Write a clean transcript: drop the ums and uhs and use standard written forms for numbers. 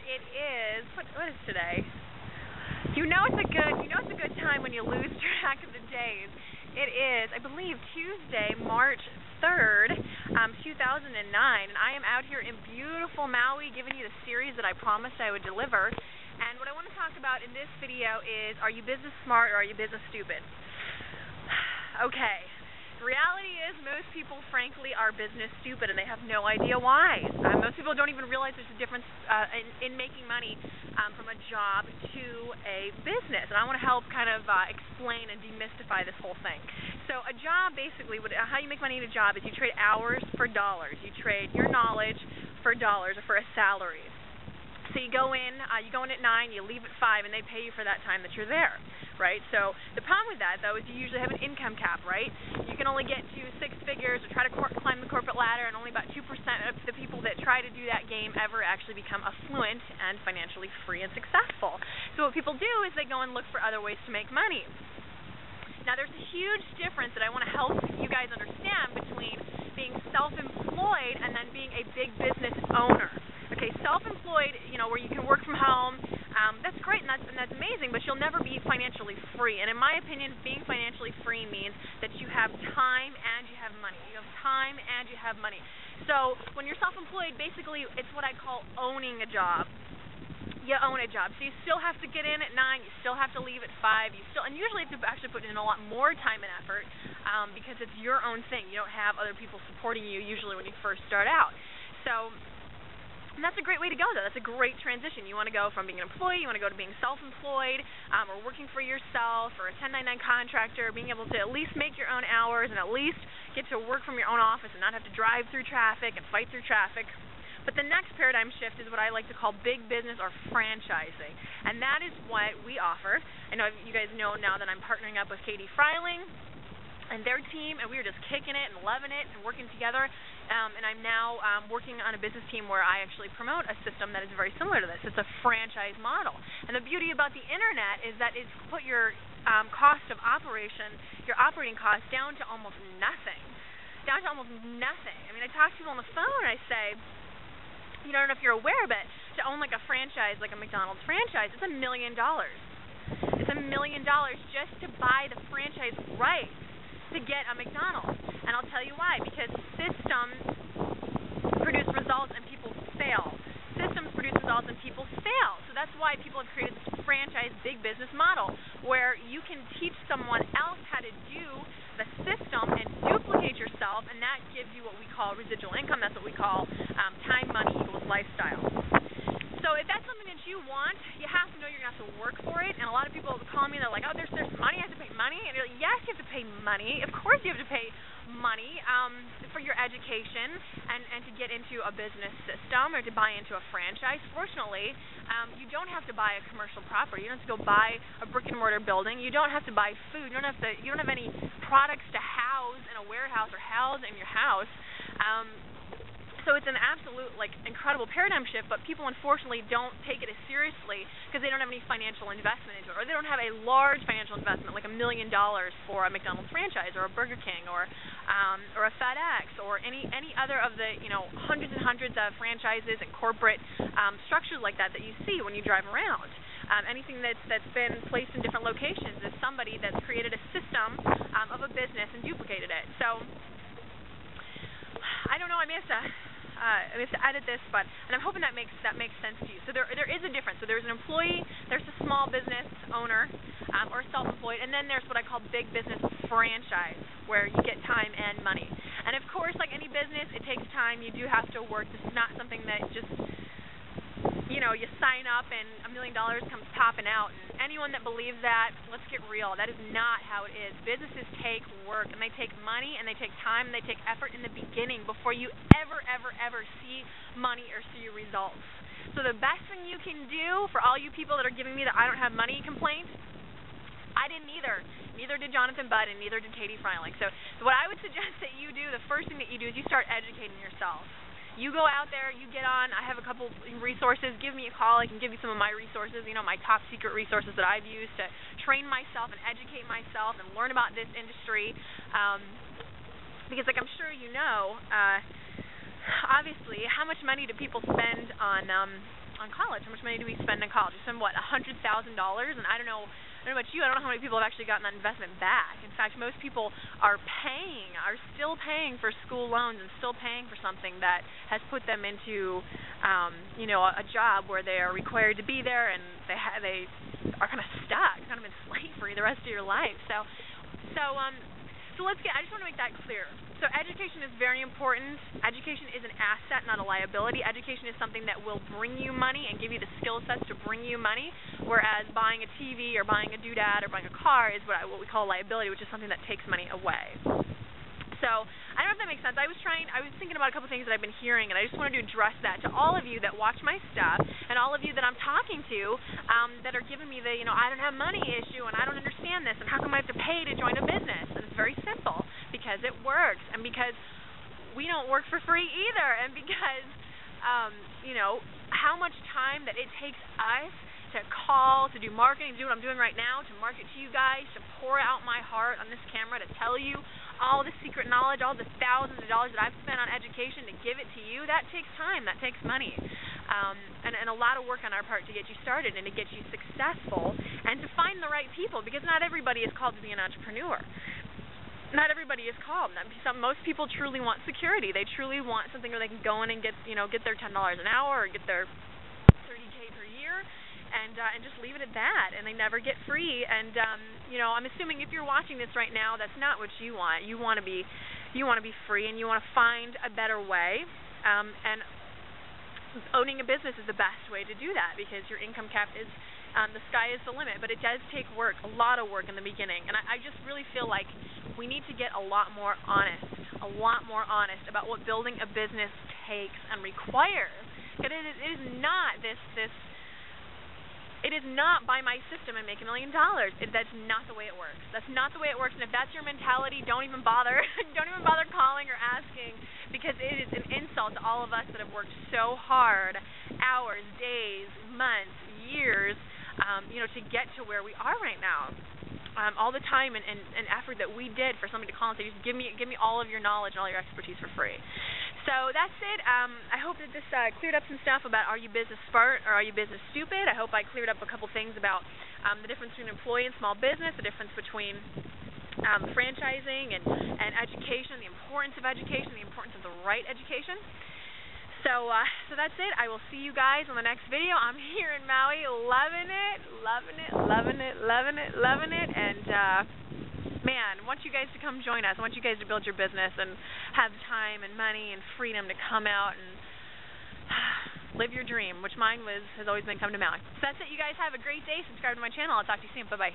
It is what is today? It's a good time when you lose track of the days. It is, I believe, Tuesday, March 3rd, 2009, and I am out here in beautiful Maui giving you the series that I promised I would deliver. And what I want to talk about in this video is, are you business smart or are you business stupid? Okay. The reality is most people, frankly, are business stupid, and they have no idea why. Most people don't even realize there's a difference in making money from a job to a business. And I want to help kind of explain and demystify this whole thing. So a job, basically, how you make money in a job is you trade hours for dollars. You trade your knowledge for dollars or for a salary. So you go in at 9, you leave at 5, and they pay you for that time that you're there, right? So the problem with that, though, is you usually have an income cap, right? You can only get to 6 figures or try to climb the corporate ladder, and only about 2% of the people that try to do that game ever actually become affluent and financially free and successful. So what people do is they go and look for other ways to make money. Now, there's a huge difference that I want to help you guys understand between being self-employed and then being a big business owner. Okay, self-employed, where you can work from home, that's great and that's amazing, but you'll never be financially free. And in my opinion, being financially free means that you have time and you have money. You have time and you have money. So when you're self-employed, basically it's what I call owning a job. You own a job. So you still have to get in at 9, you still have to leave at 5, and usually you have to actually put in a lot more time and effort because it's your own thing. You don't have other people supporting you usually when you first start out. So and that's a great way to go, though. That's a great transition. You want to go from being an employee, you want to go to being self-employed, or working for yourself, or a 1099 contractor, being able to at least make your own hours and at least get to work from your own office and not have to drive through traffic and fight through traffic. But the next paradigm shift is what I like to call big business or franchising, and that is what we offer. I know you guys know now that I'm partnering up with Katie Freiling and their team, and we are just kicking it and loving it and working together. And I'm now working on a business team where I actually promote a system that is very similar to this. It's a franchise model. And the beauty about the internet is that it's put your cost of operation, your operating costs, down to almost nothing. I mean, I talk to people on the phone and I say, I don't know if you're aware, but to own like a franchise, like a McDonald's franchise, it's $1 million. It's $1 million just to buy the franchise rights to get a McDonald's. And I'll tell you why. Because systems produce results and people fail. Systems produce results and people fail. So that's why people have created this franchise big business model where you can teach someone else how to do the system and duplicate yourself, and that gives you what we call residual income. That's what we call time, money equals lifestyle. So if that's something that you want, you have to know you're going to have to work for it. And a lot of people call me and they're like, oh, there's money, I have to pay money. And you're like, yes, you have to pay money. Of course you have to pay money for your education and to get into a business system or to buy into a franchise. Fortunately, you don't have to buy a commercial property. You don't have to go buy a brick and mortar building. You don't have to buy food. You don't have any products to house in a warehouse or house in your house. So it's an absolute, incredible paradigm shift, but people unfortunately don't take it as seriously because they don't have any financial investment into it, or they don't have a large financial investment, like $1 million for a McDonald's franchise, or a Burger King, or a FedEx, or any other of the hundreds and hundreds of franchises and corporate structures like that you see when you drive around. Anything that's been placed in different locations is somebody that's created a system of a business and duplicated it. So I don't know. I may have to edit this, and I'm hoping that makes sense to you. So there is a difference. So there's an employee, there's a small business owner, or self-employed, and then there's what I call big business franchise, where you get time and money. And of course, like any business, it takes time. You do have to work. This is not something that just you sign up and $1 million comes popping out. And anyone that believes that, let's get real. That is not how it is. Businesses take work, and they take money, and they take time, and they take effort in the beginning before you ever see money or see results. So the best thing you can do for all you people that are giving me the I don't have money complaint, I didn't either. Neither did Jonathan Budd, and neither did Katie Freiling. So what I would suggest that you do, the first thing that you do is you start educating yourself. You go out there, you get on. I have a couple resources. Give me a call. I can give you some of my resources, my top secret resources that I've used to train myself and educate myself and learn about this industry. Because like I'm sure you know, obviously, how much money do people spend on on college? How much money do we spend on college? We spend, what, $100,000? And I don't know about you, I don't know how many people have actually gotten that investment back. In fact, most people are still paying for school loans and still paying for something that has put them into, a job where they are required to be there, and they are kind of stuck, kind of in slavery the rest of your life. So I just want to make that clear. So education is very important. Education is an asset, not a liability. Education is something that will bring you money and give you the skill sets to bring you money, whereas buying a TV or buying a doodad or buying a car is what we call a liability, which is something that takes money away. So I don't know if that makes sense. I was thinking about a couple things that I've been hearing, and I just wanted to address that to all of you that watch my stuff and all of you that I'm talking to that are giving me the, I don't have money issue and I don't understand this and how come I have to pay to join a business? And it's very simple, because it works and because we don't work for free either, and because, how much time that it takes us to call, to do marketing, to do what I'm doing right now, to market to you guys, to pour out my heart on this camera, to tell you all the secret knowledge, all the thousands of dollars that I've spent on education to give it to you. That takes time, that takes money, and a lot of work on our part to get you started and to get you successful and to find the right people, because not everybody is called to be an entrepreneur. Not everybody is called. Most people truly want security. They truly want something where they can go in and get their $10 an hour or get their $30K per year, and just leave it at that, and they never get free. And I'm assuming if you're watching this right now, that's not what you want. You want to be free, and you want to find a better way. And owning a business is the best way to do that, because your income cap is the sky is the limit. But it does take work, a lot of work in the beginning. And I just really feel like we need to get a lot more honest about what building a business takes and requires. Because it is not It is not buy my system and make $1 million. That's not the way it works. That's not the way it works. And if that's your mentality, don't even bother. Don't even bother calling or asking, because it is an insult to all of us that have worked so hard, hours, days, months, years, to get to where we are right now. All the time and effort that we did for somebody to call and say, just give me all of your knowledge and all your expertise for free. So that's it. I hope that this cleared up some stuff about, are you business smart or are you business stupid? I hope I cleared up a couple things about the difference between employee and small business, the difference between franchising and education, the importance of education, the importance of the right education. So that's it. I will see you guys on the next video. I'm here in Maui, loving it. And, man, I want you guys to come join us. I want you guys to build your business and have time and money and freedom to come out and live your dream, which mine has always been come to Maui. So that's it. You guys have a great day. Subscribe to my channel. I'll talk to you soon. Bye-bye.